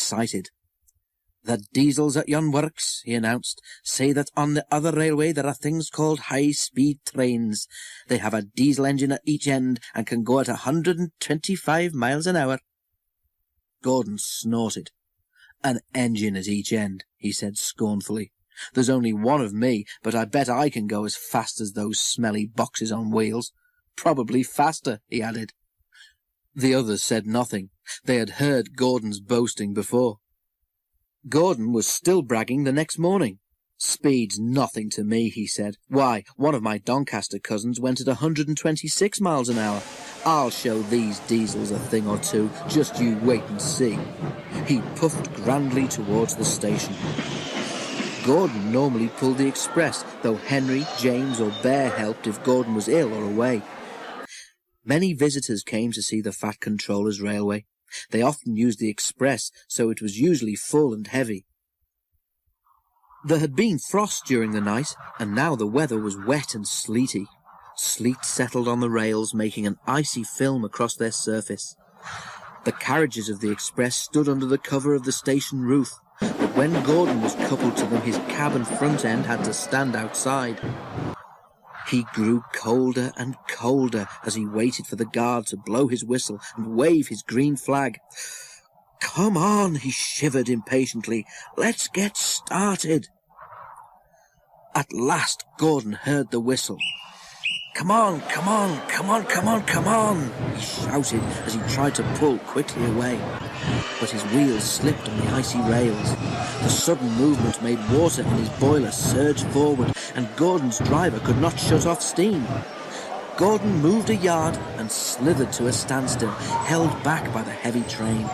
excited. "The diesels at yon works," he announced, "say that on the other railway there are things called high-speed trains. They have a diesel engine at each end and can go at 125 miles an hour. Gordon snorted. "An engine at each end," he said scornfully. "There's only one of me, but I bet I can go as fast as those smelly boxes on wheels. Probably faster," he added. The others said nothing. They had heard Gordon's boasting before. Gordon was still bragging the next morning. "Speed's nothing to me," he said. "Why, one of my Doncaster cousins went at 126 miles an hour. I'll show these diesels a thing or two, just you wait and see." He puffed grandly towards the station. Gordon normally pulled the express, though Henry, James or Bear helped if Gordon was ill or away. Many visitors came to see the Fat Controller's railway. They often used the express, so it was usually full and heavy. There had been frost during the night, and now the weather was wet and sleety. Sleet settled on the rails, making an icy film across their surface. The carriages of the express stood under the cover of the station roof, but when Gordon was coupled to them, his cab and front end had to stand outside. He grew colder and colder as he waited for the guard to blow his whistle and wave his green flag. "Come on," he shivered impatiently. "Let's get started." At last Gordon heard the whistle. "Come on, come on, come on, come on, come on," he shouted as he tried to pull quickly away. But his wheels slipped on the icy rails. The sudden movement made water in his boiler surge forward, and Gordon's driver could not shut off steam. Gordon moved a yard and slithered to a standstill, held back by the heavy train.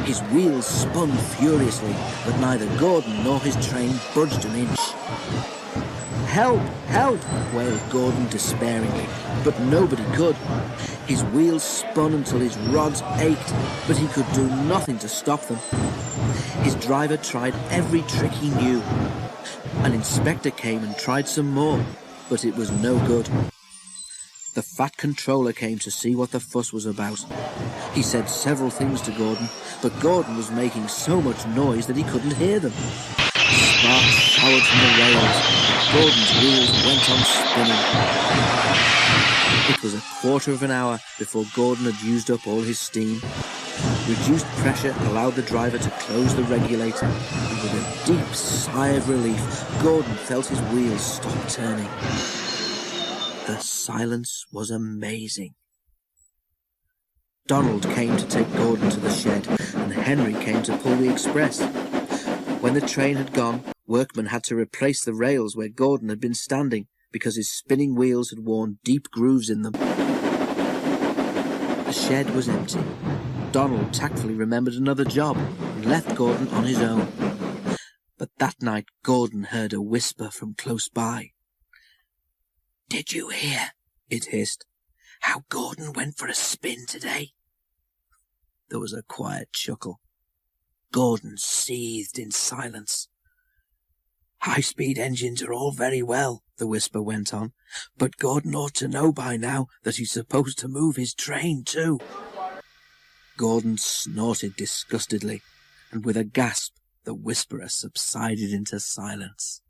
His wheels spun furiously, but neither Gordon nor his train budged an inch. "Help! Help!" wailed Gordon despairingly, but nobody could. His wheels spun until his rods ached, but he could do nothing to stop them. His driver tried every trick he knew. An inspector came and tried some more, but it was no good. The Fat Controller came to see what the fuss was about. He said several things to Gordon, but Gordon was making so much noise that he couldn't hear them. Sparks showered from the rails. Gordon's wheels went on spinning. It was a quarter of an hour before Gordon had used up all his steam. Reduced pressure allowed the driver to close the regulator, and with a deep sigh of relief, Gordon felt his wheels stop turning. The silence was amazing. Donald came to take Gordon to the shed, and Henry came to pull the express. When the train had gone, workmen had to replace the rails where Gordon had been standing, because his spinning wheels had worn deep grooves in them. The shed was empty. Donald tactfully remembered another job and left Gordon on his own. But that night Gordon heard a whisper from close by. "Did you hear," it hissed, "how Gordon went for a spin today?" There was a quiet chuckle. Gordon seethed in silence. "High-speed engines are all very well," the whisper went on, "but Gordon ought to know by now that he's supposed to move his train too." Gordon snorted disgustedly, and with a gasp the whisperer subsided into silence.